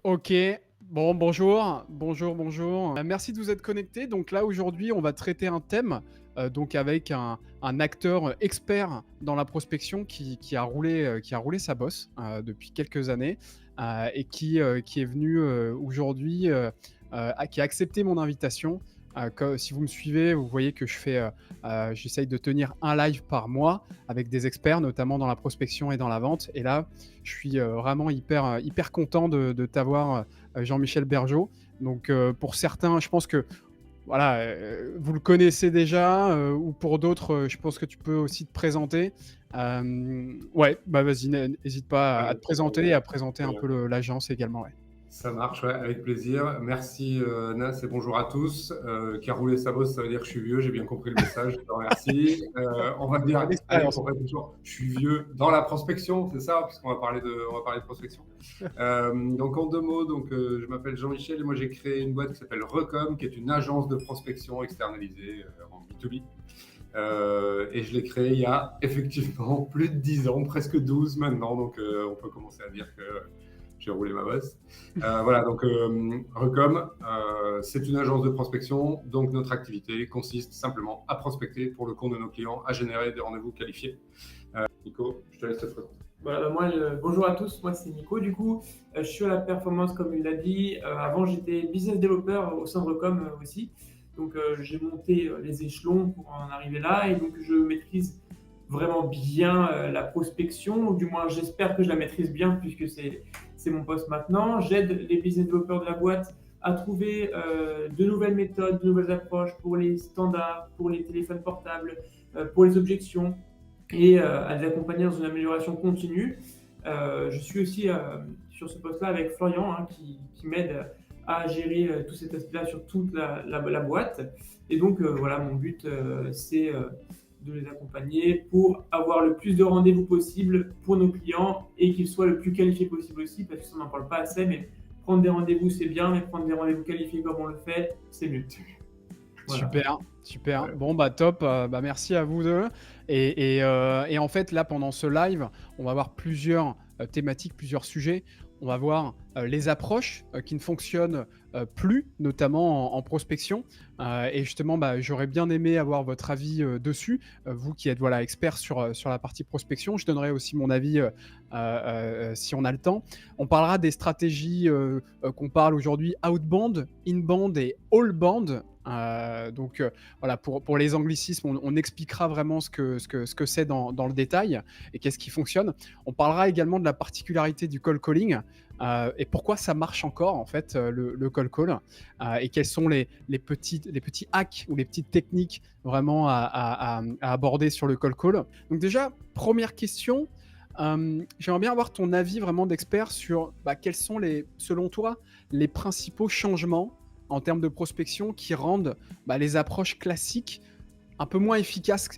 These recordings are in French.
OK. Bon, bonjour, bonjour, bonjour. Merci de vous être connectés. Donc là, aujourd'hui, on va traiter un thème, donc avec un acteur expert dans la prospection qui a roulé sa bosse, depuis quelques années, et qui est venu, aujourd'hui, qui a accepté mon invitation. Que si vous me suivez, vous voyez que j'essaye de tenir un live par mois avec des experts, notamment dans la prospection et dans la vente. Et là, je suis vraiment hyper content de t'avoir, Jean-Michel Bergeau. Donc, pour certains, je pense que voilà, vous le connaissez déjà, ou pour d'autres, je pense que tu peux aussi te présenter. Ouais, bah vas-y, n'hésite pas à Ouais, te présenter et à présenter très un bien. peu l'agence également. Ouais. Ça marche, ouais, avec plaisir. Merci, Nas, et bonjour à tous. Qui a roulé sa bosse, ça veut dire que je suis vieux, j'ai bien compris le message, je te remercie. On va dire, Bonne allez, expérience. pour répondre toujours, je suis vieux dans la prospection, c'est ça, puisqu'on va parler de prospection. Donc en 2 mots, je m'appelle Jean-Michel et moi j'ai créé une boîte qui s'appelle Recom, qui est une agence de prospection externalisée en B2B. Et je l'ai créé il y a effectivement plus de 10 ans, presque 12 maintenant, donc on peut commencer à dire que j'ai roulé ma bosse. Voilà, Recom, c'est une agence de prospection, donc notre activité consiste simplement à prospecter pour le compte de nos clients, à générer des rendez-vous qualifiés. Nico, je te laisse te présenter. Voilà, bonjour à tous, moi c'est Nico. Du coup, je suis à la performance, comme il l'a dit. Avant, j'étais business developer au sein de Recom aussi. Donc, j'ai monté les échelons pour en arriver là. Et donc, je maîtrise vraiment bien la prospection, ou du moins, j'espère que je la maîtrise bien, puisque c'est mon poste maintenant. J'aide les business developers de la boîte à trouver de nouvelles méthodes, de nouvelles approches pour les standards, pour les téléphones portables, pour les objections et à les accompagner dans une amélioration continue. Je suis aussi sur ce poste-là avec Florian qui m'aide à gérer tout cet aspect-là sur toute la boîte. Et donc voilà, mon but c'est de les accompagner pour avoir le plus de rendez-vous possible pour nos clients et qu'ils soient le plus qualifiés possible aussi, parce que ça, on n'en parle pas assez, mais prendre des rendez-vous c'est bien, mais prendre des rendez-vous qualifiés comme on le fait, c'est mieux. Voilà. Super, super. Ouais. Bon, bah top. Bah, merci à vous deux. Et en fait, là, pendant ce live, on va avoir plusieurs thématiques, plusieurs sujets. On va voir les approches qui ne fonctionnent plus, notamment en prospection. Et justement, bah, j'aurais bien aimé avoir votre avis dessus, vous qui êtes voilà, expert sur la partie prospection. Je donnerai aussi mon avis si on a le temps. On parlera des stratégies qu'on parle aujourd'hui, outbound, inbound et allbound. Voilà, pour les anglicismes, on expliquera vraiment ce que c'est dans le détail et qu'est-ce qui fonctionne. On parlera également de la particularité du call calling, et pourquoi ça marche encore en fait, le call call, et quels sont les petits hacks ou les petites techniques vraiment à aborder sur le call call. Donc déjà, première question, j'aimerais bien avoir ton avis vraiment d'expert sur quels sont selon toi les principaux changements en termes de prospection qui rendent les approches classiques un peu moins efficaces,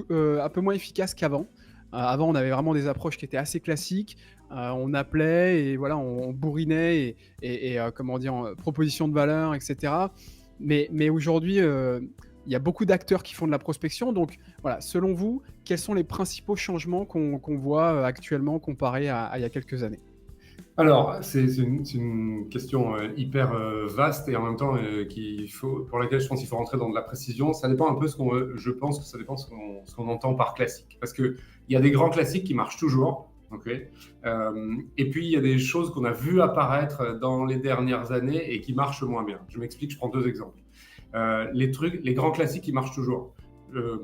un peu moins efficaces qu'avant. Avant, on avait vraiment des approches qui étaient assez classiques. On appelait et voilà, on bourrinait comment dire, proposition de valeur, etc. Mais aujourd'hui, il y a beaucoup d'acteurs qui font de la prospection. Donc voilà, selon vous, quels sont les principaux changements qu'on voit actuellement comparé à il y a quelques années? Alors, c'est une question hyper vaste et en même temps pour laquelle je pense qu'il faut rentrer dans de la précision. Ça dépend un peu je pense que ça dépend ce qu'on entend par classique. Parce qu'il y a des grands classiques qui marchent toujours. Ok. Et puis, il y a des choses qu'on a vues apparaître dans les dernières années et qui marchent moins bien. Je m'explique, je prends 2 exemples. Les grands classiques qui marchent toujours. Euh,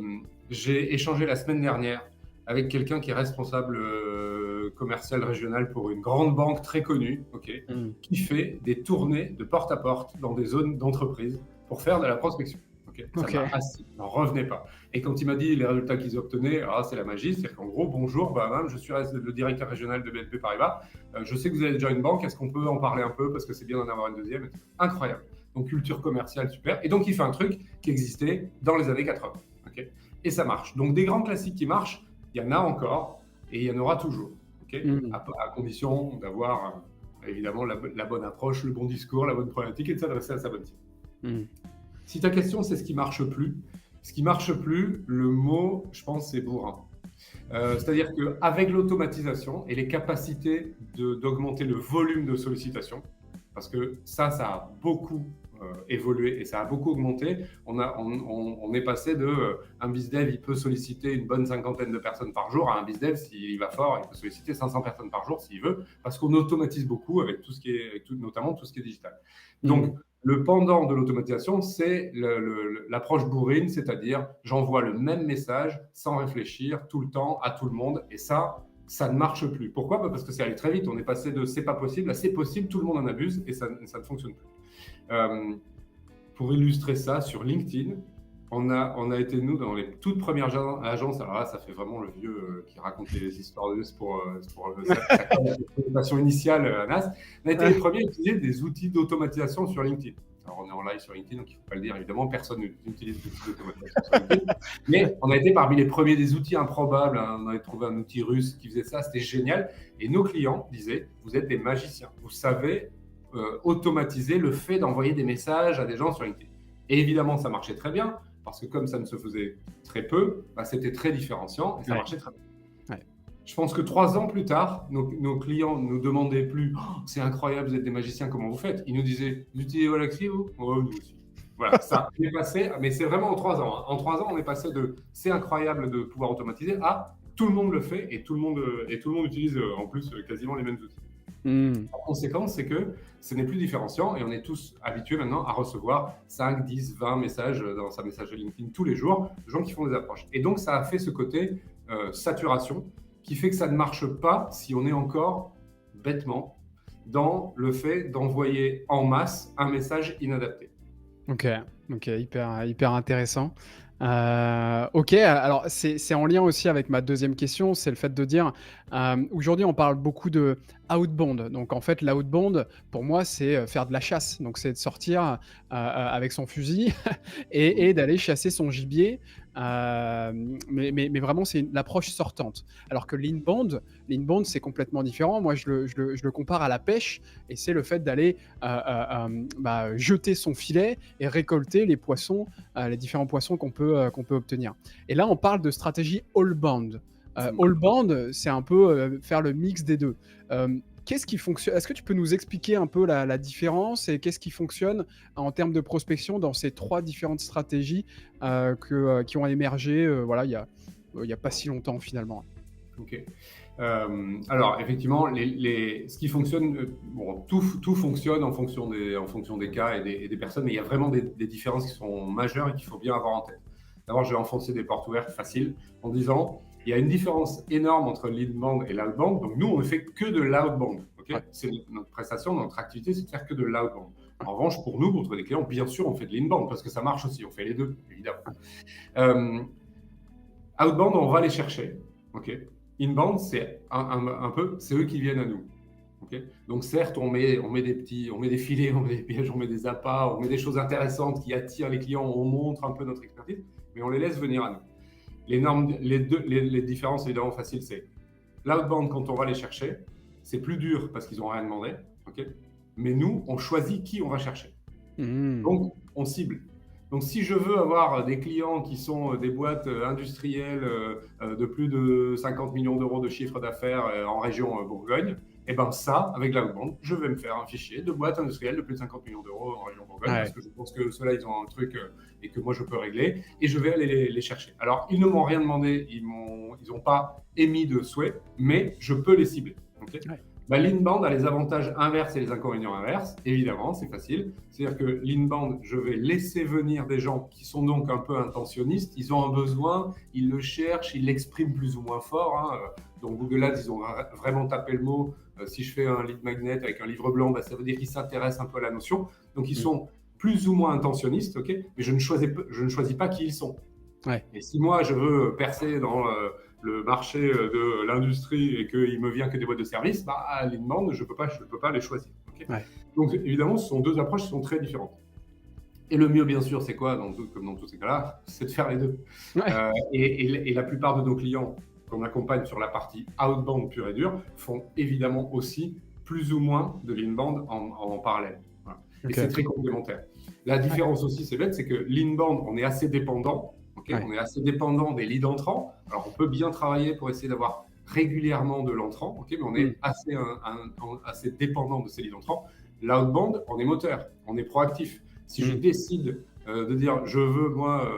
j'ai échangé la semaine dernière avec quelqu'un qui est responsable commercial régional pour une grande banque très connue, ok, Mmh. qui fait des tournées de porte à porte dans des zones d'entreprise pour faire de la prospection. Ok, ça Ok. m'a assis, n'en revenait pas. Et quand il m'a dit les résultats qu'ils obtenaient, c'est la magie, c'est-à-dire qu'en gros, bonjour, je suis le directeur régional de BNP Paribas, je sais que vous avez déjà une banque, est-ce qu'on peut en parler un peu parce que c'est bien d'en avoir une deuxième. Incroyable. Donc culture commerciale, super. Et donc il fait un truc qui existait dans les années 80. Ok, et ça marche. Donc des grands classiques qui marchent, il y en a encore et il y en aura toujours. Okay, Mmh. à condition d'avoir évidemment la bonne approche, le bon discours, la bonne problématique et de s'adresser à sa bonne cible. Mmh. Si ta question c'est ce qui marche plus, le mot, je pense, c'est bourrin. C'est-à-dire qu'avec l'automatisation et les capacités d'augmenter le volume de sollicitation, parce que ça a beaucoup évolué et ça a beaucoup augmenté. On est passé de un BizDev, il peut solliciter une bonne cinquantaine de personnes par jour, à un BizDev, s'il va fort, il peut solliciter 500 personnes par jour s'il veut, parce qu'on automatise beaucoup avec tout ce qui est, notamment tout ce qui est digital. Donc, le pendant de l'automatisation, c'est l'approche bourrine, c'est-à-dire j'envoie le même message sans réfléchir tout le temps à tout le monde, et ça ne marche plus. Pourquoi ? Parce que c'est allé très vite. On est passé de c'est pas possible à c'est possible, tout le monde en abuse et ça ne fonctionne plus. Pour illustrer ça, sur LinkedIn, on a été, nous, dans les toutes premières agences. Alors là, ça fait vraiment le vieux qui raconte les histoires de juste pour sa présentation initiale à NAS. On a été les premiers à utiliser des outils d'automatisation sur LinkedIn. Alors, on est en live sur LinkedIn, donc il ne faut pas le dire, évidemment, personne n'utilise d'outils d'automatisation sur LinkedIn. Mais on a été parmi les premiers des outils improbables. Hein. On avait trouvé un outil russe qui faisait ça, c'était génial. Et nos clients disaient, vous êtes des magiciens, vous savez automatiser le fait d'envoyer des messages à des gens sur LinkedIn. Et évidemment, ça marchait très bien, parce que comme ça ne se faisait très peu, c'était très différenciant et ça marchait très bien. Ouais. Je pense que 3 ans plus tard, nos clients ne nous demandaient plus « c'est incroyable, vous êtes des magiciens, comment vous faites ?» Ils nous disaient « vous utilisez Walaxy, vous ?» Oh, nous aussi. Voilà, ça est passé, mais c'est vraiment en 3 ans. Hein. En 3 ans, on est passé de « c'est incroyable de pouvoir automatiser » à « tout le monde le fait et tout le monde utilise en plus quasiment les mêmes outils ». La conséquence, c'est que ce n'est plus différenciant et on est tous habitués maintenant à recevoir 5, 10, 20 messages dans sa messagerie LinkedIn tous les jours, de gens qui font des approches. Et donc, ça a fait ce côté saturation qui fait que ça ne marche pas si on est encore bêtement dans le fait d'envoyer en masse un message inadapté. Ok, hyper intéressant. Ok, alors c'est en lien aussi avec ma deuxième question, c'est le fait de dire, aujourd'hui on parle beaucoup de outbound. Donc en fait l'outbound pour moi c'est faire de la chasse, donc c'est de sortir avec son fusil et d'aller chasser son gibier, mais vraiment c'est l'approche sortante. Alors que l'inbound c'est complètement différent. Moi je le compare à la pêche et c'est le fait d'aller jeter son filet et récolter les poissons, les différents poissons qu'on peut obtenir. Et là on parle de stratégie all-bound. All-bound, c'est un peu faire le mix des deux. Qu'est-ce qui fonctionne ? Est-ce que tu peux nous expliquer un peu la différence et qu'est-ce qui fonctionne en termes de prospection dans ces 3 différentes stratégies qui ont émergé voilà, il y a pas si longtemps finalement. Ok. Alors effectivement, ce qui fonctionne, bon, tout fonctionne en fonction des cas et des personnes, mais il y a vraiment des différences qui sont majeures et qu'il faut bien avoir en tête. D'abord, je vais enfoncer des portes ouvertes faciles en disant il y a une différence énorme entre l'inbound et l'outbound. Donc nous, on ne fait que de l'outbound. Okay, ouais. C'est notre prestation, notre activité, c'est de faire que de l'outbound. En revanche, pour nous, pour trouver des clients, bien sûr, on fait de l'inbound parce que ça marche aussi. On fait les deux, évidemment. Outbound, on va les chercher. Okay. Inbound, c'est un peu, c'est eux qui viennent à nous. Okay. Donc certes, on met des filets, on met des pièges, on met des appâts, on met des choses intéressantes qui attirent les clients, on montre un peu notre expertise, mais on les laisse venir à nous. Les différences évidemment faciles, c'est l'outbound quand on va les chercher, c'est plus dur parce qu'ils n'ont rien demandé, okay, mais nous, on choisit qui on va chercher. Donc, on cible. Donc, si je veux avoir des clients qui sont des boîtes industrielles de plus de 50 millions d'euros de chiffre d'affaires en région Bourgogne, et bien ça, avec l'outbound, je vais me faire un fichier de boîtes industrielles de plus de 50 millions d'euros en région Bourgogne, parce que je pense que ceux-là, ils ont un truc et que moi, je peux régler, et je vais aller les chercher. Alors, ils ne m'ont rien demandé, ils n'ont pas émis de souhait, mais je peux les cibler. Okay. L'inbound a les avantages inverses et les inconvénients inverses, évidemment, c'est facile. C'est-à-dire que l'inbound, je vais laisser venir des gens qui sont donc un peu intentionnistes, ils ont un besoin, ils le cherchent, ils l'expriment plus ou moins fort. Hein. Donc Google Ads, ils ont vraiment tapé le mot. Si je fais un lead magnet avec un livre blanc, ça veut dire qu'ils s'intéressent un peu à la notion. Donc ils sont plus ou moins intentionnistes, okay, mais je ne choisis pas qui ils sont. Ouais. Et si moi, je veux percer dans le marché de l'industrie et qu'il me vient que des boîtes de services, à l'inbound, je peux pas les choisir. Okay. Ouais. Donc, évidemment, ce sont 2 approches qui sont très différentes. Et le mieux, bien sûr, c'est quoi, comme dans tous ces cas-là, c'est de faire les deux. Ouais. Et la plupart de nos clients qu'on accompagne sur la partie outbound pure et dure font évidemment aussi plus ou moins de l'inbound en parallèle. Voilà. Okay. Et c'est très complémentaire. La différence aussi, c'est bête, c'est que l'inbound, on est assez dépendant. Okay, on est assez dépendant des leads entrants. Alors, on peut bien travailler pour essayer d'avoir régulièrement de l'entrant, okay, mais on est assez dépendant de ces leads entrants. L'outbound, on est moteur, on est proactif. Si je décide de dire je veux, moi,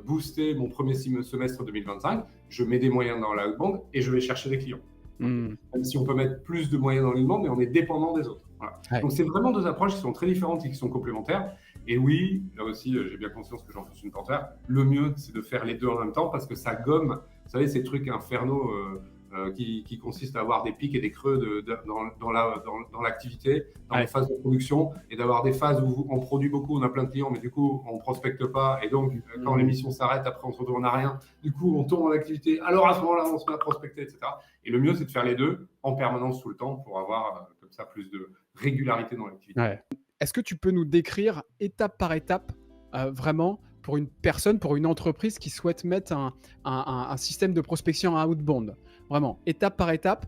booster mon premier semestre 2025, je mets des moyens dans l'outbound et je vais chercher des clients. Même si on peut mettre plus de moyens dans l'inbound, mais on est dépendant des autres. Voilà. Ouais. Donc, c'est vraiment deux approches qui sont très différentes et qui sont complémentaires. Et oui, là aussi, j'ai bien conscience que j'en pousse une panthère. Le mieux, c'est de faire les deux en même temps parce que ça gomme, vous savez, ces trucs infernaux qui consistent à avoir des pics et des creux dans l'activité, dans les phases de production, et d'avoir des phases où on produit beaucoup, on a plein de clients, mais du coup, on ne prospecte pas. Et donc, quand l'émission s'arrête, après, on se retrouve, on n'a rien. Du coup, on tombe en activité. Alors, à ce moment-là, on se met à prospecter, etc. Et le mieux, c'est de faire les deux en permanence tout le temps pour avoir comme ça plus de régularité dans l'activité. Ouais. Est-ce que tu peux nous décrire étape par étape, vraiment, pour une personne, pour une entreprise qui souhaite mettre un système de prospection à outbound? Vraiment, étape par étape.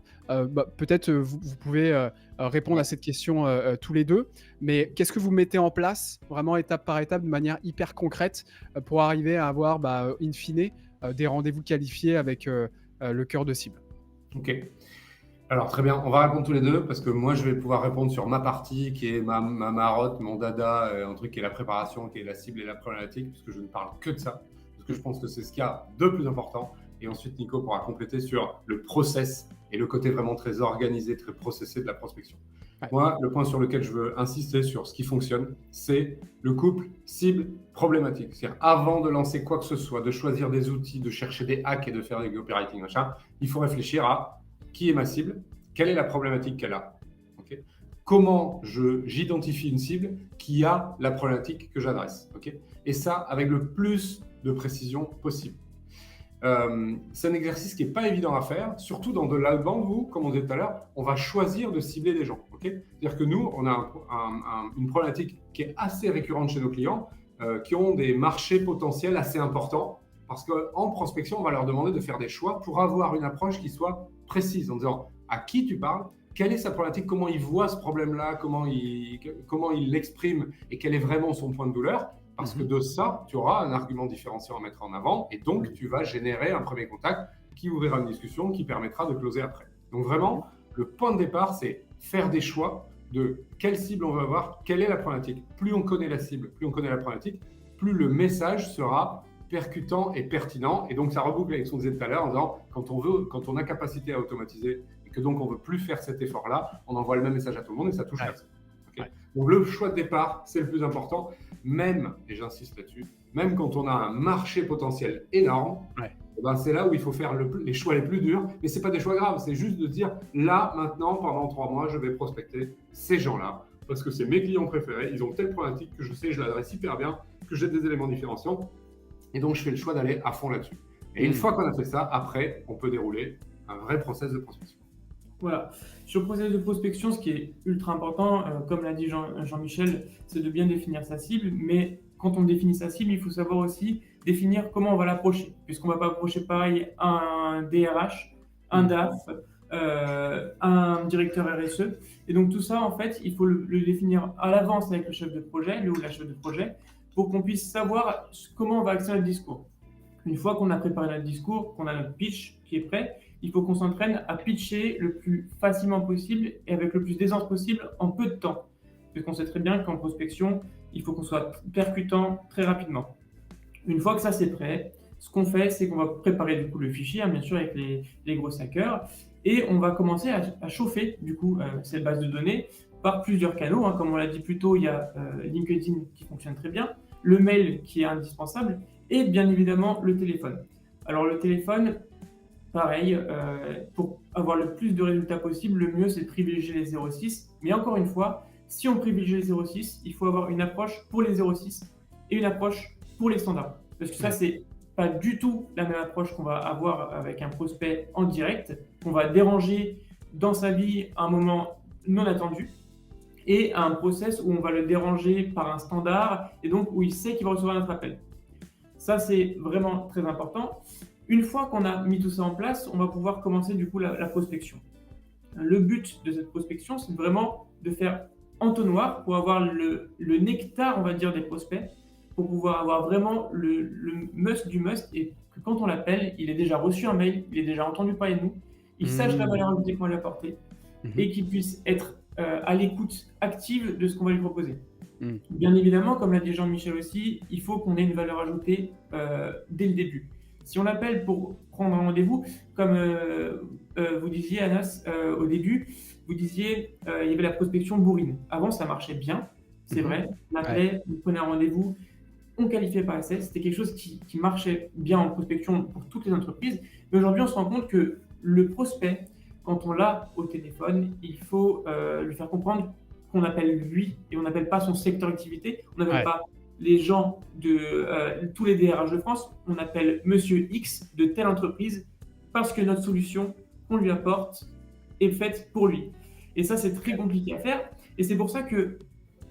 Peut-être vous pouvez répondre à cette question tous les deux, mais qu'est-ce que vous mettez en place, vraiment étape par étape, de manière hyper concrète, pour arriver à avoir, in fine, des rendez-vous qualifiés avec le cœur de cible? Ok. Alors, très bien, on va répondre tous les deux parce que moi, je vais pouvoir répondre sur ma partie qui est ma marotte, mon dada, un truc qui est la préparation, qui est la cible et la problématique, puisque je ne parle que de ça, parce que je pense que c'est ce qu'il y a de plus important. Et ensuite, Nico pourra compléter sur le process et le côté vraiment très organisé, très processé de la prospection. Ouais. Moi, le point sur lequel je veux insister sur ce qui fonctionne, c'est le couple cible-problématique. C'est-à-dire, avant de lancer quoi que ce soit, de choisir des outils, de chercher des hacks et de faire des copywriting, machin, il faut réfléchir à qui est ma cible, quelle est la problématique qu'elle a, okay, comment j'identifie une cible qui a la problématique que j'adresse, okay, et ça avec le plus de précision possible. C'est un exercice qui n'est pas évident à faire, surtout dans de l'outbound où, comme on disait tout à l'heure, on va choisir de cibler des gens. Okay, c'est-à-dire que nous, on a une problématique qui est assez récurrente chez nos clients, qui ont des marchés potentiels assez importants, parce qu'en prospection, on va leur demander de faire des choix pour avoir une approche qui soit précise, en disant à qui tu parles, quelle est sa problématique, comment il voit ce problème-là, comment il l'exprime et quel est vraiment son point de douleur. Parce que de ça, tu auras un argument différenciant à mettre en avant et donc tu vas générer un premier contact qui ouvrira une discussion qui permettra de closer après. Donc vraiment, le point de départ, c'est faire des choix de quelle cible on veut avoir, quelle est la problématique. Plus on connaît la cible, plus on connaît la problématique, plus le message sera percutant et pertinent. Et donc, ça reboucle avec ce qu'on disait tout à l'heure en disant, quand on a capacité à automatiser et que donc on ne veut plus faire cet effort-là, on envoie le même message à tout le monde et ça touche personne. Okay. Donc, le choix de départ, c'est le plus important. Même, et j'insiste là-dessus, même quand on a un marché potentiel énorme, ben c'est là où il faut faire les choix les plus durs. Mais ce n'est pas des choix graves, c'est juste de dire, là, maintenant, pendant 3 mois, je vais prospecter ces gens-là parce que c'est mes clients préférés, ils ont telle problématique que je sais, je l'adresse hyper bien, que j'ai des éléments différenciants. Et donc, je fais le choix d'aller à fond là-dessus. Et une fois qu'on a fait ça, après, on peut dérouler un vrai process de prospection. Voilà. Sur le process de prospection, ce qui est ultra important, comme l'a dit Jean-Michel, c'est de bien définir sa cible. Mais quand on définit sa cible, il faut savoir aussi définir comment on va l'approcher. Puisqu'on ne va pas approcher pareil un DRH, un DAF, un directeur RSE. Et donc, tout ça, en fait, il faut le définir à l'avance avec le chef de projet, le ou la chef de projet, pour qu'on puisse savoir comment on va axer notre discours. Une fois qu'on a préparé notre discours, qu'on a notre pitch qui est prêt, il faut qu'on s'entraîne à pitcher le plus facilement possible et avec le plus d'aisance possible en peu de temps. Parce qu'on sait très bien qu'en prospection, il faut qu'on soit percutant très rapidement. Une fois que ça c'est prêt, ce qu'on fait, c'est qu'on va préparer du coup le fichier, bien sûr avec les gros hackers, et on va commencer à chauffer du coup cette base de données par plusieurs canaux. Comme on l'a dit plus tôt, il y a LinkedIn qui fonctionne très bien, le mail qui est indispensable et bien évidemment le téléphone. Alors le téléphone, pareil, pour avoir le plus de résultats possible, le mieux c'est de privilégier les 06. Mais encore une fois, si on privilégie les 06, il faut avoir une approche pour les 06 et une approche pour les standards. Parce que ça, c'est pas du tout la même approche qu'on va avoir avec un prospect en direct, qu'on va déranger dans sa vie à un moment non attendu, et à un process où on va le déranger par un standard, et donc où il sait qu'il va recevoir notre appel. Ça, c'est vraiment très important. Une fois qu'on a mis tout ça en place, on va pouvoir commencer du coup la prospection. Le but de cette prospection, c'est vraiment de faire entonnoir pour avoir le nectar, on va dire, des prospects, pour pouvoir avoir vraiment le must du must, et que quand on l'appelle, il ait déjà reçu un mail, il ait déjà entendu parler de nous, il sache la valeur ajoutée qu'on lui a apportée, et qu'il puisse être à l'écoute active de ce qu'on va lui proposer. Mmh. Bien évidemment, comme l'a dit Jean-Michel aussi, il faut qu'on ait une valeur ajoutée dès le début. Si on appelle pour prendre un rendez-vous, comme vous disiez, Anas, au début, vous disiez il y avait la prospection bourrine. Avant, ça marchait bien, c'est Mmh. vrai. On Ouais. appelait, on prenait un rendez-vous, on qualifiait par essai. C'était quelque chose qui marchait bien en prospection pour toutes les entreprises. Mais aujourd'hui, on se rend compte que le prospect, quand on l'a au téléphone, il faut lui faire comprendre qu'on appelle lui et on n'appelle pas son secteur d'activité. On n'appelle Ouais. pas les gens de tous les DRH de France. On appelle Monsieur X de telle entreprise parce que notre solution qu'on lui apporte est faite pour lui. Et ça, c'est très compliqué à faire. Et c'est pour ça que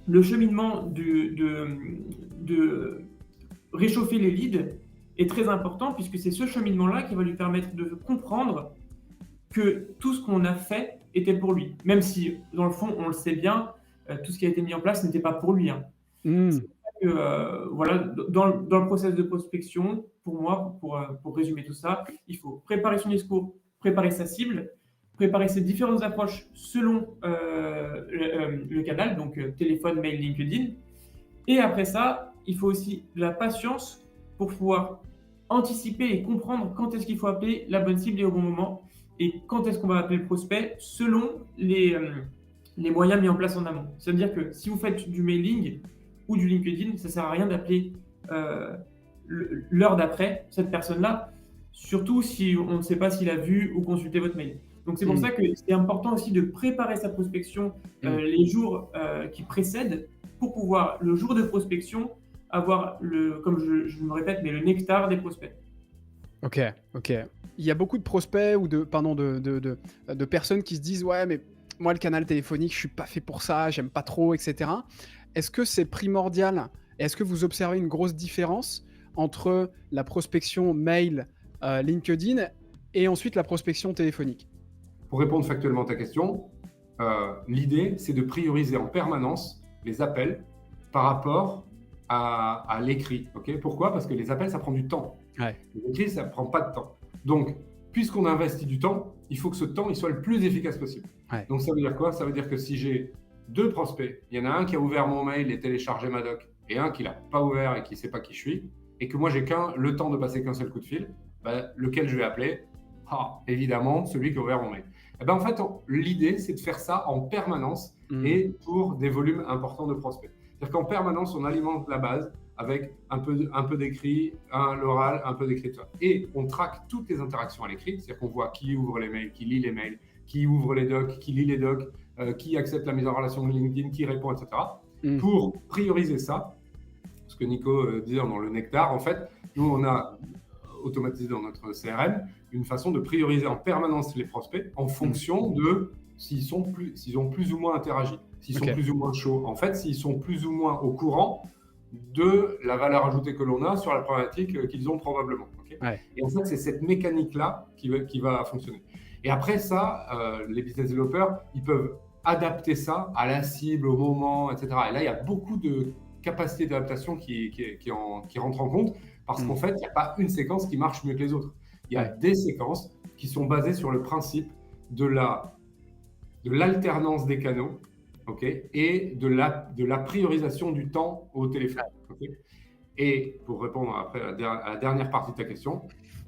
le cheminement de réchauffer les leads est très important puisque c'est ce cheminement-là qui va lui permettre de comprendre que tout ce qu'on a fait était pour lui. Même si, dans le fond, on le sait bien, tout ce qui a été mis en place n'était pas pour lui. Hein. Mmh. C'est pour ça que, voilà, dans le process de prospection, pour moi, pour résumer tout ça, il faut préparer son discours, préparer sa cible, préparer ses différentes approches selon le canal, donc téléphone, mail, LinkedIn. Et après ça, il faut aussi de la patience pour pouvoir anticiper et comprendre quand est-ce qu'il faut appeler la bonne cible et au bon moment, et quand est-ce qu'on va appeler le prospect selon les moyens mis en place en amont. C'est-à-dire que si vous faites du mailing ou du LinkedIn, ça ne sert à rien d'appeler l'heure d'après cette personne-là, surtout si on ne sait pas s'il a vu ou consulté votre mail. Donc c'est pour ça que c'est important aussi de préparer sa prospection les jours qui précèdent pour pouvoir, le jour de prospection, avoir, comme je me répète, mais le nectar des prospects. Ok, ok. Il y a beaucoup de prospects ou de personnes qui se disent ouais, mais moi le canal téléphonique, je suis pas fait pour ça, j'aime pas trop, etc. Est-ce que c'est primordial? Est-ce que vous observez une grosse différence entre la prospection mail, LinkedIn et ensuite la prospection téléphonique? Pour répondre factuellement à ta question, l'idée, c'est de prioriser en permanence les appels par rapport à l'écrit. Okay, pourquoi? Parce que les appels, ça prend du temps. Ouais. L'écrit, ça ne prend pas de temps. Donc, puisqu'on investit du temps, il faut que ce temps il soit le plus efficace possible. Ouais. Donc, ça veut dire quoi? Ça veut dire que si j'ai 2 prospects, il y en a un qui a ouvert mon mail et téléchargé ma doc, et un qui ne l'a pas ouvert et qui ne sait pas qui je suis, et que moi, j'ai le temps de passer qu'un seul coup de fil, lequel je vais appeler? Évidemment, celui qui a ouvert mon mail. En fait, l'idée, c'est de faire ça en permanence et pour des volumes importants de prospects. C'est-à-dire qu'en permanence, on alimente la base avec un peu d'écrit, l'oral, un peu d'écriture. Et on traque toutes les interactions à l'écrit, c'est-à-dire qu'on voit qui ouvre les mails, qui lit les mails, qui ouvre les docs, qui lit les docs, qui accepte la mise en relation de LinkedIn, qui répond, etc. Pour prioriser ça, ce que Nico disait dans le nectar, en fait, nous, on a automatisé dans notre CRM une façon de prioriser en permanence les prospects en fonction de s'ils ont plus ou moins interagi, s'ils sont plus ou moins chauds. En fait, s'ils sont plus ou moins au courant de la valeur ajoutée que l'on a sur la problématique qu'ils ont probablement. Okay, ouais. Et en fait, c'est cette mécanique-là qui va fonctionner. Et après ça, les business développeurs, ils peuvent adapter ça à la cible, au moment, etc. Et là, il y a beaucoup de capacités d'adaptation qui rentrent en compte parce qu'en fait, il n'y a pas une séquence qui marche mieux que les autres. Il y a des séquences qui sont basées sur le principe de l'alternance des canaux, okay, et de la priorisation du temps au téléphone. Okay. Et pour répondre après à la dernière partie de ta question,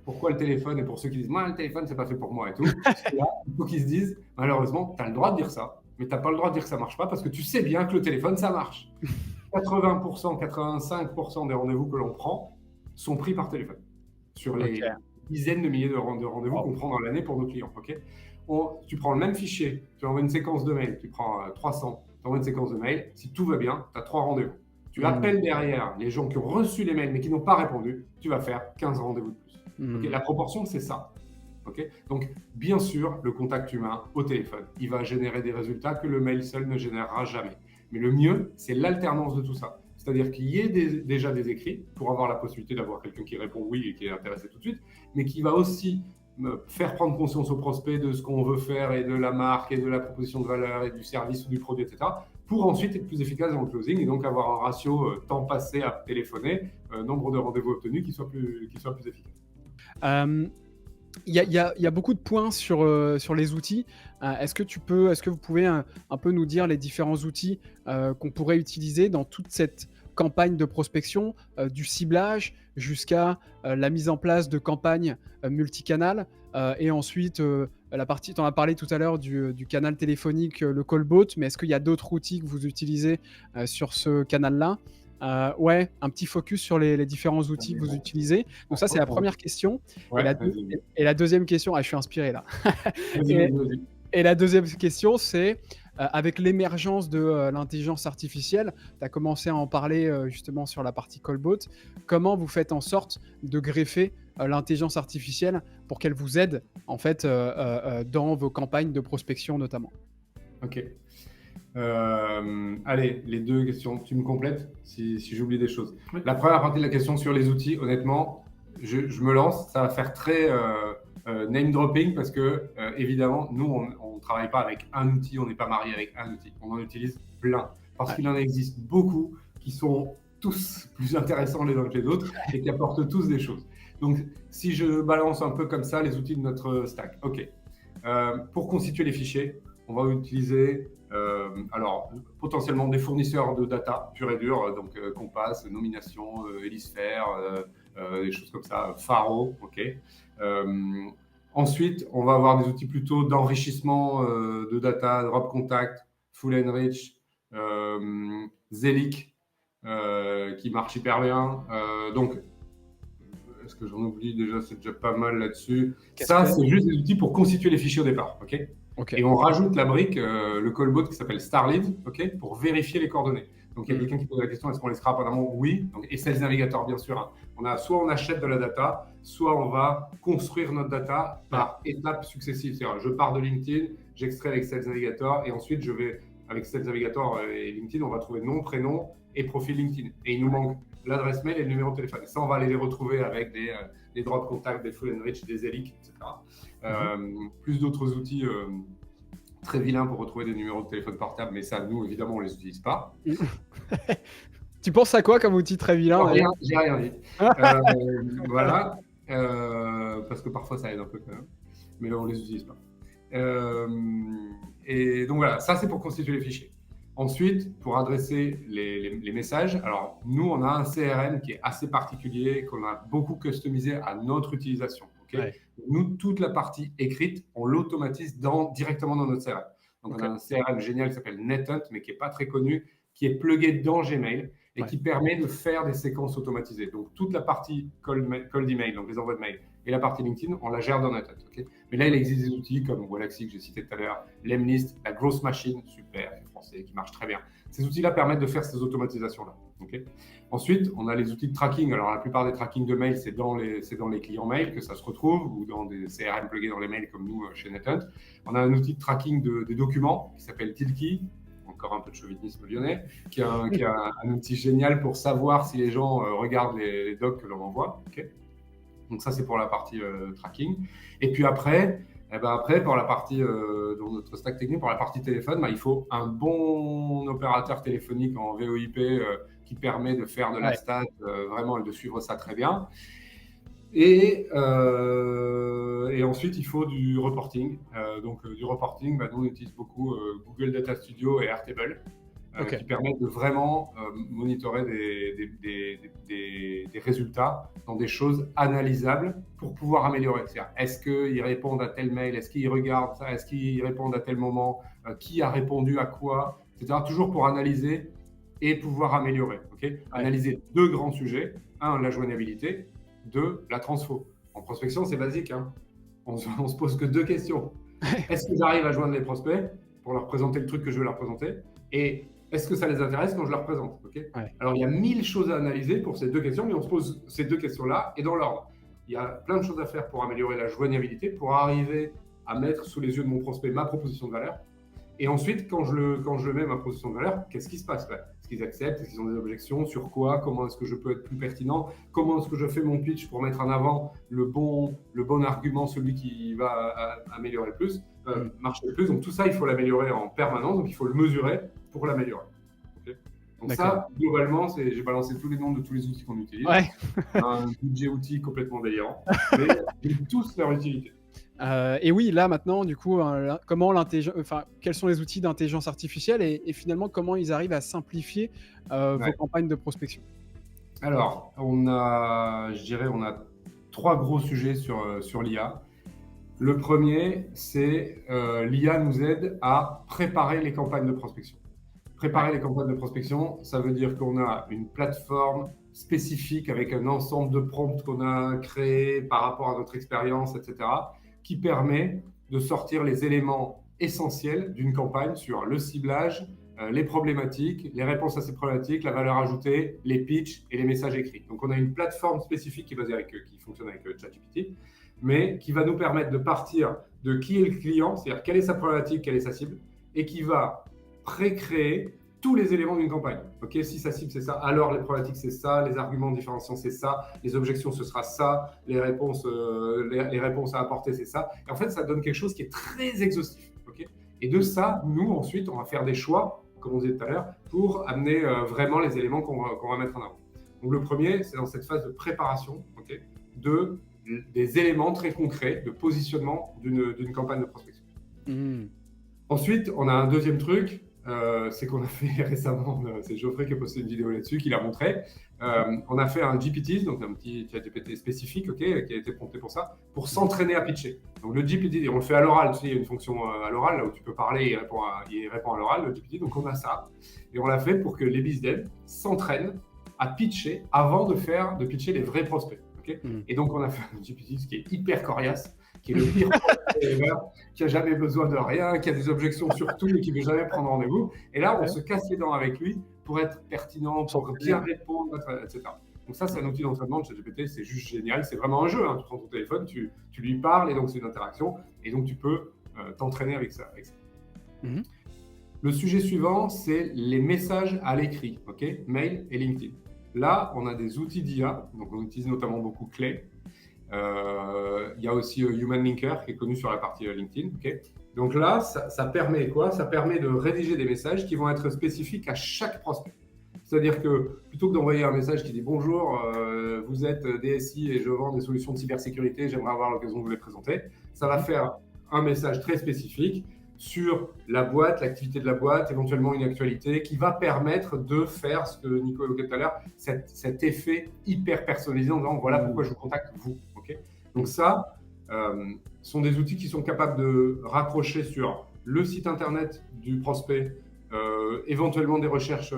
pourquoi le téléphone? Et pour ceux qui disent « moi, le téléphone, c'est pas fait pour moi » et tout, là, il faut qu'ils se disent « malheureusement, tu as le droit de dire ça, mais tu n'as pas le droit de dire que ça marche pas parce que tu sais bien que le téléphone, ça marche. » 80%, 85% des rendez-vous que l'on prend sont pris par téléphone sur les dizaines de milliers de rendez-vous qu'on prend dans l'année pour nos clients. Okay, tu prends le même fichier, tu envoies une séquence de mails, tu prends 300, tu envoies une séquence de mails, si tout va bien, tu as 3 rendez-vous. Tu appelles derrière les gens qui ont reçu les mails mais qui n'ont pas répondu, tu vas faire 15 rendez-vous de plus. Okay, la proportion, c'est ça. Okay, donc, bien sûr, le contact humain au téléphone, il va générer des résultats que le mail seul ne générera jamais. Mais le mieux, c'est l'alternance de tout ça. C'est-à-dire qu'il y ait déjà des écrits pour avoir la possibilité d'avoir quelqu'un qui répond oui et qui est intéressé tout de suite, mais qui va aussi faire prendre conscience au prospect de ce qu'on veut faire et de la marque et de la proposition de valeur et du service ou du produit, etc., pour ensuite être plus efficace dans le closing et donc avoir un ratio temps passé à téléphoner, nombre de rendez-vous obtenus qui soit plus efficace. Il y a beaucoup de points sur les outils. Est-ce que vous pouvez un peu nous dire les différents outils qu'on pourrait utiliser dans toute cette campagne de prospection, du ciblage jusqu'à la mise en place de campagnes multicanales, et ensuite la partie, tu en as parlé tout à l'heure du canal téléphonique, le callbot, mais est-ce qu'il y a d'autres outils que vous utilisez sur ce canal-là? Ouais, un petit focus sur les différents outils que vous utilisez. Donc ça, c'est la première question. Et Ouais, la, vas-y, et la deuxième question, je suis inspiré là. vas-y, Et, vas-y, vas-y. et la deuxième question, c'est avec l'émergence de l'intelligence artificielle, tu as commencé à en parler justement sur la partie callbot, comment vous faites en sorte de greffer l'intelligence artificielle pour qu'elle vous aide en fait dans vos campagnes de prospection notamment? Ok. Allez, les deux questions, tu me complètes si j'oublie des choses. Oui. La première partie de la question sur les outils, honnêtement, je me lance, ça va faire très name dropping parce que évidemment, nous, on ne travaille pas avec un outil, on n'est pas marié avec un outil, on en utilise plein parce Ouais. qu'il en existe beaucoup qui sont tous plus intéressants les uns que les autres et qui apportent tous des choses. Donc, si je balance un peu comme ça les outils de notre stack, ok. Pour constituer les fichiers, on va utiliser alors potentiellement des fournisseurs de data pure et dure, donc Compass, Nomination, Elisphère, des choses comme ça, Faro, ok. Ensuite, on va avoir des outils plutôt d'enrichissement de data, Drop Contact, Full Enrich, Zelic, qui marche hyper bien. Donc, est-ce que j'en oublie déjà? C'est déjà pas mal là-dessus. Ça, c'est juste des outils pour constituer les fichiers au départ, ok? Ok. Et on rajoute la brique, le callbot qui s'appelle Starlead, ok, pour vérifier les coordonnées. Donc il y a quelqu'un qui pose la question, est-ce qu'on les scrape en amont? Oui. Donc, et Sales Navigator, bien sûr. Hein. Soit on achète de la data, soit on va construire notre data par étapes successives. C'est-à-dire, je pars de LinkedIn, j'extrais avec Sales Navigator, et ensuite je vais, avec Sales Navigator et LinkedIn, on va trouver nom, prénom et profil LinkedIn. Et il nous manque l'adresse mail et le numéro de téléphone. Et ça, on va aller les retrouver avec des drop contacts, des full enrich, des Elic, etc. Plus d'autres outils très vilains pour retrouver des numéros de téléphone portable, mais ça, nous, évidemment, on ne les utilise pas. Tu penses à quoi comme outil très vilain? J'ai rien dit. Voilà, parce que parfois, ça aide un peu quand même, mais là, on ne les utilise pas. Et donc voilà, ça, c'est pour constituer les fichiers. Ensuite, pour adresser les messages, alors nous, on a un CRM qui est assez particulier, qu'on a beaucoup customisé à notre utilisation. Okay. Ouais. Nous, toute la partie écrite, on l'automatise directement dans notre CRM. Donc, on a un CRM génial qui s'appelle NetHunt, mais qui n'est pas très connu, qui est plugué dans Gmail et qui permet de faire des séquences automatisées. Donc, toute la partie cold email, donc les envois de mail, et la partie LinkedIn, on la gère dans NetHunt. Okay. Mais là, il existe des outils comme Wallaxy que j'ai cité tout à l'heure, Lemlist, la Growth Machine, super, qui est français, qui marche très bien. Ces outils-là permettent de faire ces automatisations-là. Okay. Ensuite, on a les outils de tracking. Alors, la plupart des trackings de mail, c'est dans les clients mail que ça se retrouve ou dans des CRM plugués dans les mails comme nous chez NetHunt. On a un outil de tracking des documents qui s'appelle Tilkey, encore un peu de chauvinisme lyonnais, qui est un outil génial pour savoir si les gens regardent les docs que l'on envoie. Okay. Donc ça, c'est pour la partie tracking. Et puis après, pour la partie, dans notre stack technique, pour la partie téléphone, il faut un bon opérateur téléphonique en VoIP qui permet de faire de la stat vraiment et de suivre ça très bien. Et ensuite, il faut du reporting. Donc, du reporting, nous, on utilise beaucoup Google Data Studio et Airtable. Qui permettent de vraiment monitorer des résultats dans des choses analysables pour pouvoir améliorer. C'est-à-dire, est-ce qu'ils répondent à tel mail, est-ce qu'ils regardent ça, est-ce qu'ils répondent à tel moment, qui a répondu à quoi, etc. Toujours pour analyser et pouvoir améliorer. Analyser deux grands sujets. Un, la joignabilité. Deux, la transfo. En prospection, c'est basique. Hein. On se pose que deux questions. Est-ce que j'arrive à joindre les prospects pour leur présenter le truc que je veux leur présenter? Et est-ce que ça les intéresse quand je leur présente? Alors, il y a 1000 choses à analyser pour ces deux questions, mais on se pose ces deux questions-là et dans l'ordre. Il y a plein de choses à faire pour améliorer la joignabilité, pour arriver à mettre sous les yeux de mon prospect ma proposition de valeur. Et ensuite, quand je mets ma proposition de valeur, qu'est-ce qui se passe? Est-ce qu'ils acceptent? Est-ce qu'ils ont des objections? Sur quoi? Comment est-ce que je peux être plus pertinent? Comment est-ce que je fais mon pitch pour mettre en avant le bon argument, celui qui va améliorer le plus, marcher le plus? Donc tout ça, il faut l'améliorer en permanence, donc il faut le mesurer pour l'améliorer. Donc D'accord. ça, globalement, j'ai balancé tous les noms de tous les outils qu'on utilise. Ouais. Un budget outil complètement délirant, mais ils ont tous leur utilité. Et oui, là maintenant, du coup, quels sont les outils d'intelligence artificielle et finalement comment ils arrivent à simplifier vos Ouais. campagnes de prospection? Alors, je dirais, on a 3 gros sujets sur l'IA. Le premier, c'est l'IA nous aide à préparer les campagnes de prospection. Préparer les campagnes de prospection, ça veut dire qu'on a une plateforme spécifique avec un ensemble de prompts qu'on a créés par rapport à notre expérience, etc., qui permet de sortir les éléments essentiels d'une campagne sur le ciblage, les problématiques, les réponses à ces problématiques, la valeur ajoutée, les pitchs et les messages écrits. Donc, on a une plateforme spécifique qui fonctionne avec ChatGPT, mais qui va nous permettre de partir de qui est le client, c'est-à-dire quelle est sa problématique, quelle est sa cible, et qui va pré-créer tous les éléments d'une campagne. Ok, si sa cible c'est ça, alors les problématiques c'est ça, les arguments différenciants c'est ça, les objections ce sera ça, les réponses à apporter c'est ça. Et en fait, ça donne quelque chose qui est très exhaustif. Okay, et de ça, nous ensuite, on va faire des choix, comme on disait tout à l'heure, pour amener vraiment les éléments qu'on va mettre en avant. Donc le premier, c'est dans cette phase de préparation, okay, des éléments très concrets de positionnement d'une campagne de prospection. Mmh. Ensuite, on a un deuxième truc, c'est qu'on a fait récemment, c'est Geoffrey qui a posté une vidéo là-dessus, qui l'a montré. On a fait un GPT, donc un petit ChatGPT spécifique, okay, qui a été prompté pour ça, pour s'entraîner à pitcher. Donc le GPT, on le fait à l'oral, tu sais, il y a une fonction à l'oral, là où tu peux parler, il répond à l'oral, le GPT, donc on a ça. Et on l'a fait pour que les BizDev s'entraînent à pitcher avant de pitcher les vrais prospects. Okay, et donc on a fait un GPT qui est hyper coriace, qui est le pire qui a jamais besoin de rien, qui a des objections sur tout et qui ne veut jamais prendre rendez-vous. Et là, on se casse les dents avec lui pour être pertinent, pour bien répondre, etc. Donc ça, c'est un outil d'entraînement de ChatGPT, c'est juste génial. C'est vraiment un jeu. Hein. Tu prends ton téléphone, tu lui parles et donc c'est une interaction. Et donc tu peux t'entraîner avec ça. Mmh. Le sujet suivant, c'est les messages à l'écrit, okay, mail et LinkedIn. Là, on a des outils d'IA, donc on utilise notamment beaucoup Clay. Il y a aussi Human Linker qui est connu sur la partie LinkedIn. Okay, donc là, ça permet quoi? Ça permet de rédiger des messages qui vont être spécifiques à chaque prospect. C'est-à-dire que plutôt que d'envoyer un message qui dit « Bonjour, vous êtes DSI et je vends des solutions de cybersécurité, j'aimerais avoir l'occasion de vous les présenter », ça va faire un message très spécifique sur la boîte, l'activité de la boîte, éventuellement une actualité qui va permettre de faire ce que Nico évoquait tout à l'heure, cet effet hyper personnalisé en disant « Voilà pourquoi je vous contacte, vous ». Okay, donc ça, sont des outils qui sont capables de raccrocher sur le site internet du prospect, éventuellement des recherches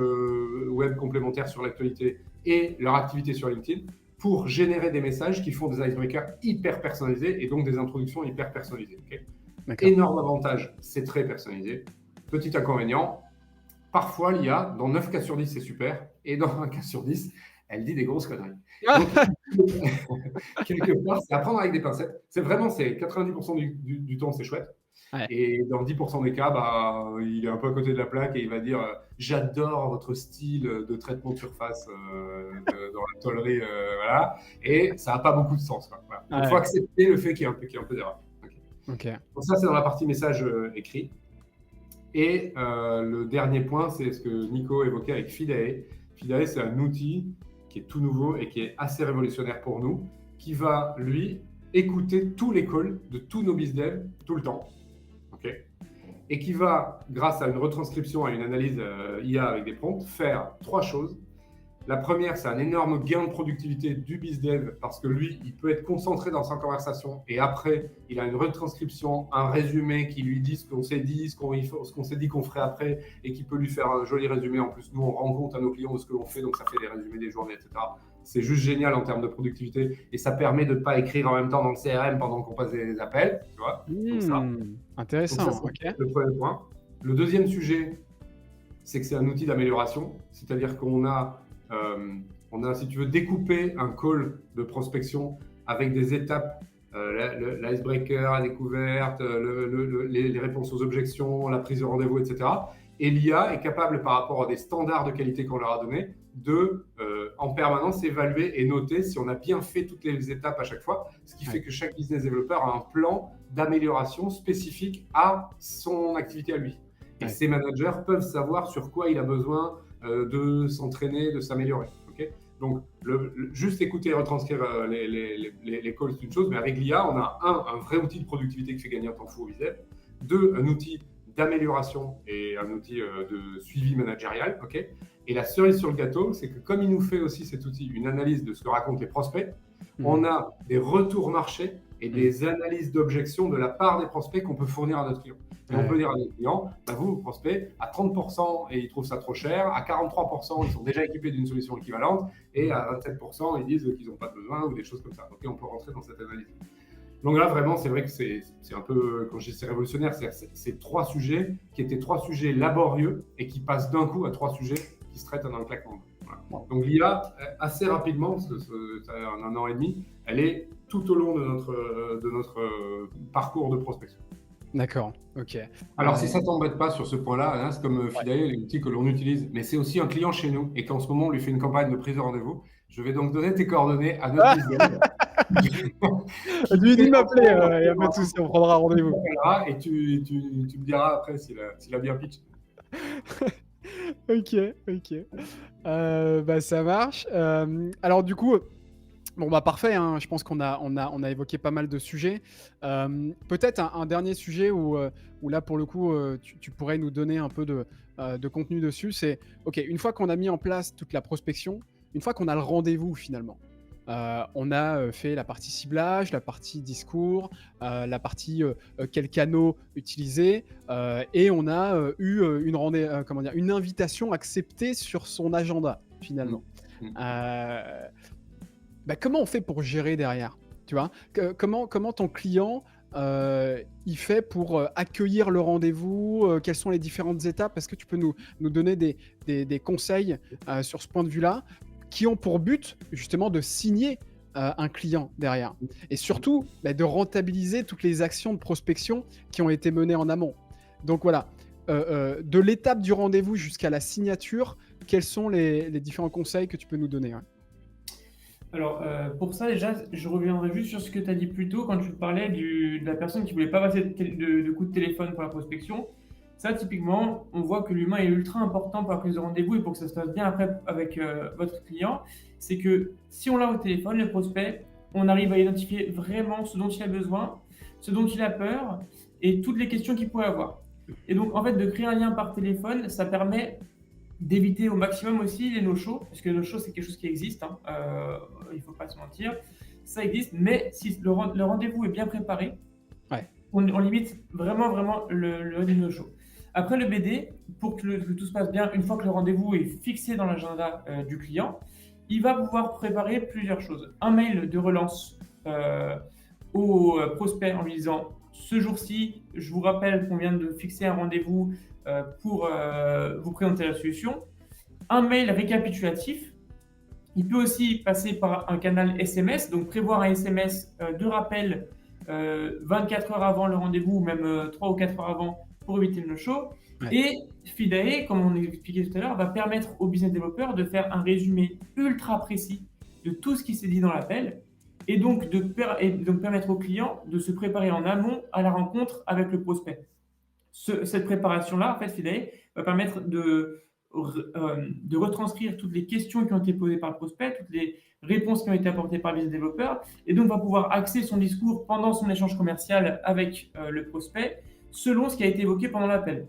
web complémentaires sur l'actualité et leur activité sur LinkedIn pour générer des messages qui font des icebreakers hyper personnalisés et donc des introductions hyper personnalisées. Okay, énorme avantage, c'est très personnalisé. Petit inconvénient, parfois l'IA, dans 9 cas sur 10, c'est super, et dans 1 cas sur 10, elle dit des grosses conneries. Donc, quelque part, c'est à prendre avec des pincettes. C'est 90% du temps, c'est chouette. Ouais. Et dans 10% des cas, il est un peu à côté de la plaque et il va dire j'adore votre style de traitement de surface dans la tôlerie, voilà. Et ça n'a pas beaucoup de sens. Quoi. Voilà. Il faut accepter le fait qu'il y ait un peu d'erreur. Okay. Donc ça, c'est dans la partie message écrit. Et le dernier point, c'est ce que Nico évoquait avec Fidae. Fidae, c'est un outil qui est tout nouveau et qui est assez révolutionnaire pour nous, qui va, lui, écouter tous les calls de tous nos BizDev tout le temps. Okay, et qui va, grâce à une retranscription, à une analyse IA avec des prompts, faire 3 choses. La première, c'est un énorme gain de productivité du BizDev parce que lui, il peut être concentré dans sa conversation et après, il a une retranscription, un résumé qui lui dit ce qu'on s'est dit, ce qu'on s'est dit qu'on ferait après et qui peut lui faire un joli résumé. En plus, nous, on rend compte à nos clients de ce que l'on fait, donc ça fait des résumés des journées, etc. C'est juste génial en termes de productivité et ça permet de ne pas écrire en même temps dans le CRM pendant qu'on passe des appels. Tu vois, donc ça. Intéressant. Donc ça, c'est le premier point. Le deuxième sujet, c'est que c'est un outil d'amélioration, c'est-à-dire qu'on a, si tu veux, découpé un call de prospection avec des étapes, l'icebreaker, la découverte, les réponses aux objections, la prise de rendez-vous, etc. Et l'IA est capable, par rapport à des standards de qualité qu'on leur a donnés, de en permanence évaluer et noter si on a bien fait toutes les étapes à chaque fois, ce qui fait que chaque business développeur a un plan d'amélioration spécifique à son activité à lui. Et ces managers peuvent savoir sur quoi il a besoin de s'entraîner, de s'améliorer. Ok. Donc, juste écouter et retranscrire les calls, c'est une chose, mais avec l'IA, on a un vrai outil de productivité qui fait gagner un temps fou au Bizdev. Deux, un outil d'amélioration et un outil de suivi managérial. Ok. Et la cerise sur le gâteau, c'est que comme il nous fait aussi cet outil une analyse de ce que racontent les prospects, on a des retours marchés et des analyses d'objections de la part des prospects qu'on peut fournir à notre client. Et on peut dire à notre client, bah vous, prospects, à 30%, et ils trouvent ça trop cher, à 43%, ils sont déjà équipés d'une solution équivalente, et à 27%, ils disent qu'ils n'ont pas besoin, ou des choses comme ça. Ok, on peut rentrer dans cette analyse. Donc là, vraiment, c'est vrai que c'est un peu, quand je dis c'est révolutionnaire, c'est trois sujets qui étaient trois sujets laborieux et qui passent d'un coup à trois sujets qui se traitent dans le claquement. Voilà. Donc l'IA, assez rapidement, parce que ça a un an et demi, elle est tout au long de notre parcours de prospection. D'accord, ok. Alors, si ça ne t'embête pas sur ce point-là, c'est comme Fidae, l'outil que l'on utilise, mais c'est aussi un client chez nous et qu'en ce moment, on lui fait une campagne de prise de rendez-vous. Je vais donc donner tes coordonnées à notre Bizdev. Lui, il m'appeler, il n'y a pas de souci, on prendra rendez-vous. Et tu me diras après s'il a bien pitch. Ok. Bah, ça marche. Alors du coup, bon bah parfait, hein, je pense qu'on a évoqué pas mal de sujets. Peut-être un dernier sujet où là pour le coup tu pourrais nous donner un peu de contenu dessus. C'est ok, une fois qu'on a mis en place toute la prospection, une fois qu'on a le rendez-vous finalement, on a fait la partie ciblage, la partie discours, la partie quels canaux utiliser, et on a eu une invitation acceptée sur son agenda finalement. Bah, comment on fait pour gérer derrière, tu vois? Comment ton client il fait pour accueillir le rendez-vous, quelles sont les différentes étapes? Est-ce que tu peux nous donner des conseils sur ce point de vue-là, qui ont pour but justement de signer un client derrière, et surtout bah, de rentabiliser toutes les actions de prospection qui ont été menées en amont. Donc voilà, de l'étape du rendez-vous jusqu'à la signature, quels sont les différents conseils que tu peux nous donner? Alors, pour ça, déjà, je reviendrai juste sur ce que tu as dit plus tôt quand tu parlais de la personne qui ne voulait pas passer de coup de téléphone pour la prospection. Ça, typiquement, on voit que l'humain est ultra important pour la prise de rendez-vous et pour que ça se passe bien après avec votre client. C'est que si on l'a au téléphone, le prospect, on arrive à identifier vraiment ce dont il a besoin, ce dont il a peur et toutes les questions qu'il pourrait avoir. Et donc, en fait, de créer un lien par téléphone, ça permet d'éviter au maximum aussi les no-shows, parce que les no-shows, c'est quelque chose qui existe, hein. Il ne faut pas se mentir, ça existe, mais si le rendez-vous est bien préparé, on limite vraiment le no-show. Après le BD, pour que tout se passe bien, une fois que le rendez-vous est fixé dans l'agenda du client, il va pouvoir préparer plusieurs choses. Un mail de relance au prospect en lui disant « Ce jour-ci, je vous rappelle qu'on vient de fixer un rendez-vous pour vous présenter la solution. » Un mail récapitulatif. Il peut aussi passer par un canal SMS, donc prévoir un SMS de rappel 24 heures avant le rendez-vous, ou même 3 ou 4 heures avant, pour éviter le no-show. Et Fidae, comme on expliqué tout à l'heure, va permettre au business développeur de faire un résumé ultra précis de tout ce qui s'est dit dans l'appel, et donc permettre au client de se préparer en amont à la rencontre avec le prospect. Cette préparation-là, en fait, Fidae va permettre de retranscrire toutes les questions qui ont été posées par le prospect, toutes les réponses qui ont été apportées par le business développeur, et donc va pouvoir axer son discours pendant son échange commercial avec le prospect selon ce qui a été évoqué pendant l'appel.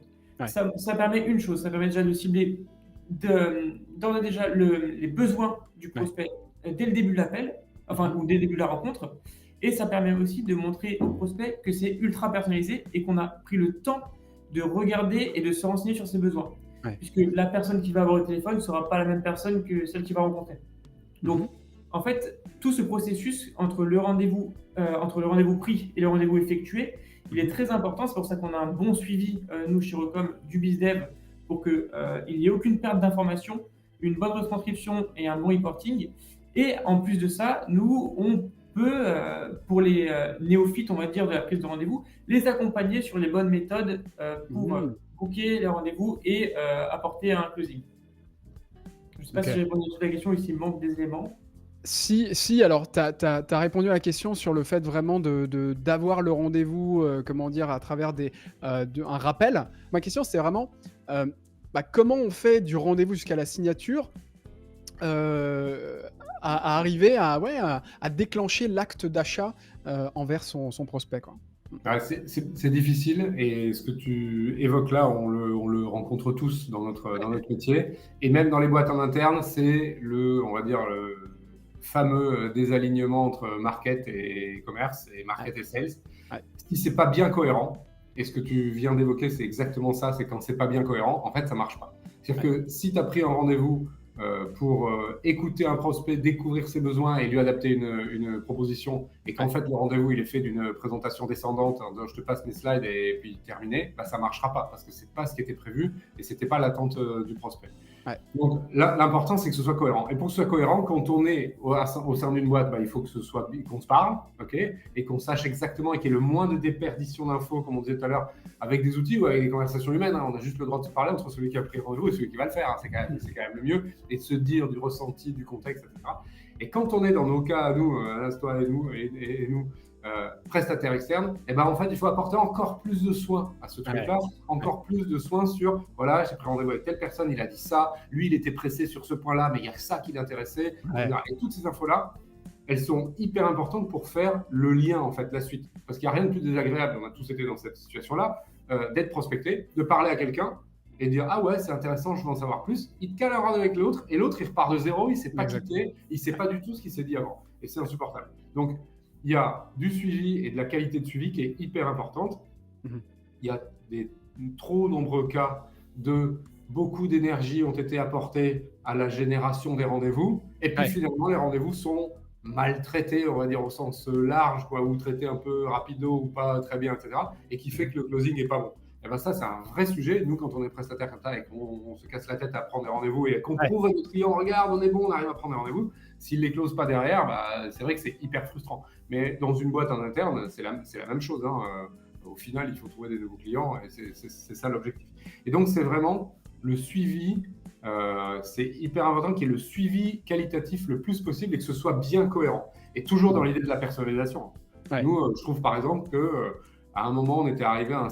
Ça permet une chose, ça permet déjà de cibler déjà les besoins du prospect dès le début de l'appel, ou dès le début de la rencontre, et ça permet aussi de montrer au prospect que c'est ultra personnalisé et qu'on a pris le temps de regarder et de se renseigner sur ses besoins. Puisque la personne qui va avoir le téléphone ne sera pas la même personne que celle qui va rencontrer. Donc, en fait, tout ce processus entre le rendez-vous pris et le rendez-vous effectué, il est très important. C'est pour ça qu'on a un bon suivi, nous, chez Recom, du BizDev, pour qu'il n'y ait aucune perte d'information, une bonne retranscription et un bon reporting. Et en plus de ça, nous, on peut, pour les néophytes, on va dire, de la prise de rendez-vous, les accompagner sur les bonnes méthodes pour booker les rendez-vous et apporter un closing. Je ne sais pas si j'ai répondu à toute la question ou s'il manque des éléments. Si, alors tu as répondu à la question sur le fait vraiment d'avoir le rendez-vous, à travers un rappel. Ma question, c'est vraiment, comment on fait du rendez-vous jusqu'à la signature à arriver à déclencher l'acte d'achat envers son prospect, quoi. C'est difficile et ce que tu évoques là, on le rencontre tous dans notre métier et même dans les boîtes en interne, c'est on va dire, le fameux désalignement entre market et commerce et market et sales. Ouais. Si c'est pas bien cohérent, et ce que tu viens d'évoquer, c'est exactement ça, c'est quand c'est pas bien cohérent, en fait, ça marche pas. C'est-à-dire que si tu as pris un rendez-vous pour écouter un prospect, découvrir ses besoins et lui adapter une proposition, et qu'en fait le rendez-vous il est fait d'une présentation descendante, en disant je te passe mes slides et puis terminé, ça marchera pas parce que c'est pas ce qui était prévu et c'était pas l'attente du prospect. Ouais. Donc l'important c'est que ce soit cohérent. Et pour que ce soit cohérent, quand on est au sein d'une boîte, il faut que qu'on se parle, ok, et qu'on sache exactement et qu'il y ait le moins de déperdition d'infos, comme on disait tout à l'heure, avec des outils ou avec des conversations humaines. On a juste le droit de se parler entre celui qui a pris rendez-vous et celui qui va le faire. C'est quand même le mieux, et de se dire du ressenti, du contexte, etc. Et quand on est dans nos cas à nous, toi et nous, prestataires externes, en fait, il faut apporter encore plus de soins à ce truc-là, encore plus de soins sur, voilà, j'ai pris rendez-vous avec telle personne, il a dit ça, lui, il était pressé sur ce point-là, mais il y a ça qui l'intéressait. Et toutes ces infos-là, elles sont hyper importantes pour faire le lien, en fait, la suite. Parce qu'il n'y a rien de plus désagréable, on a tous été dans cette situation-là, d'être prospecté, de parler à quelqu'un et de dire ah ouais, c'est intéressant, je veux en savoir plus. Il te cale un rendez-vous avec l'autre et l'autre, il repart de zéro, il ne s'est pas quitté, il ne sait pas du tout ce qu'il s'est dit avant. Et c'est insupportable. Donc, il y a du suivi et de la qualité de suivi qui est hyper importante. Il y a des trop nombreux cas de beaucoup d'énergie ont été apportées à la génération des rendez-vous. Et puis finalement, les rendez-vous sont maltraités, on va dire au sens large, ou traités un peu rapido ou pas très bien, etc. Et qui fait que le closing n'est pas bon. Et ça, c'est un vrai sujet. Nous, quand on est prestataire comme ça et qu'on se casse la tête à prendre des rendez-vous et qu'on prouve à notre client, regarde, on est bon, on arrive à prendre des rendez-vous, s'il ne les close pas derrière, c'est vrai que c'est hyper frustrant. Mais dans une boîte en interne, c'est la même chose. Au final, il faut trouver des nouveaux clients et c'est ça l'objectif. Et donc, c'est vraiment le suivi. C'est hyper important qu'il y ait le suivi qualitatif le plus possible et que ce soit bien cohérent. Et toujours dans l'idée de la personnalisation. Nous, je trouve par exemple que à un moment, on était arrivé à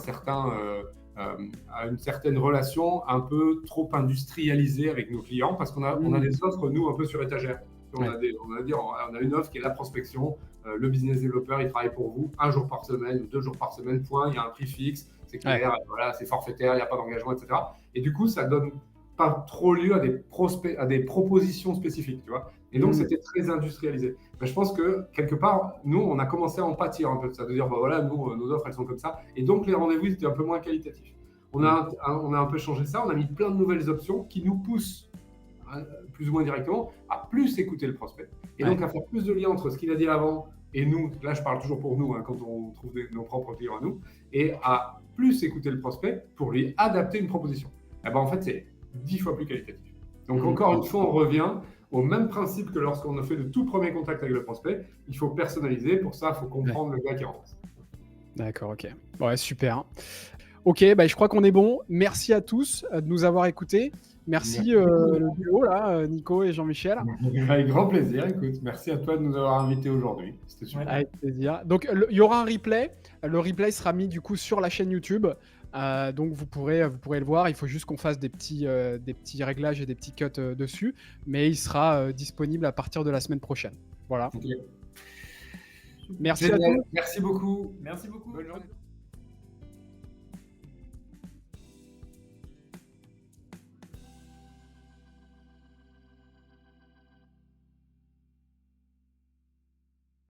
une certaine relation un peu trop industrialisée avec nos clients parce qu'on a des offres, nous, un peu sur étagère. On a une offre qui est la prospection, le business développeur, il travaille pour vous 1 jour par semaine ou 2 jours par semaine, point, il y a un prix fixe, c'est clair, voilà, c'est forfaitaire, il n'y a pas d'engagement, etc. Et du coup, ça donne pas trop lieu à des propositions spécifiques, tu vois. Et donc, c'était très industrialisé. Mais je pense que, quelque part, nous, on a commencé à en pâtir un peu de ça, de dire, voilà, nous, nos offres, elles sont comme ça. Et donc, les rendez-vous, étaient un peu moins qualitatifs. On a un peu changé ça, on a mis plein de nouvelles options qui nous poussent, plus ou moins directement, à plus écouter le prospect. Et donc, à faire plus de liens entre ce qu'il a dit avant et nous, là, je parle toujours pour nous, quand on trouve nos propres clients à nous, et à plus écouter le prospect pour lui adapter une proposition. En fait, c'est 10 fois plus qualitatif. Donc, encore une fois, on revient au même principe que lorsqu'on a fait le tout premier contact avec le prospect. Il faut personnaliser. Pour ça, il faut comprendre le gars qui est en face. D'accord, ok. Ouais, super. Ok, je crois qu'on est bon. Merci à tous de nous avoir écoutés. Merci le duo, là, Nico et Jean-Michel. Avec grand plaisir. Écoute, merci à toi de nous avoir invités aujourd'hui. C'était super. Avec plaisir. Donc, il y aura un replay. Le replay sera mis du coup sur la chaîne YouTube. Donc vous pourrez le voir, il faut juste qu'on fasse des petits réglages et des petits cuts dessus, mais il sera disponible à partir de la semaine prochaine. Voilà. Okay. Merci à tous. Merci beaucoup. Merci beaucoup. Bonne journée.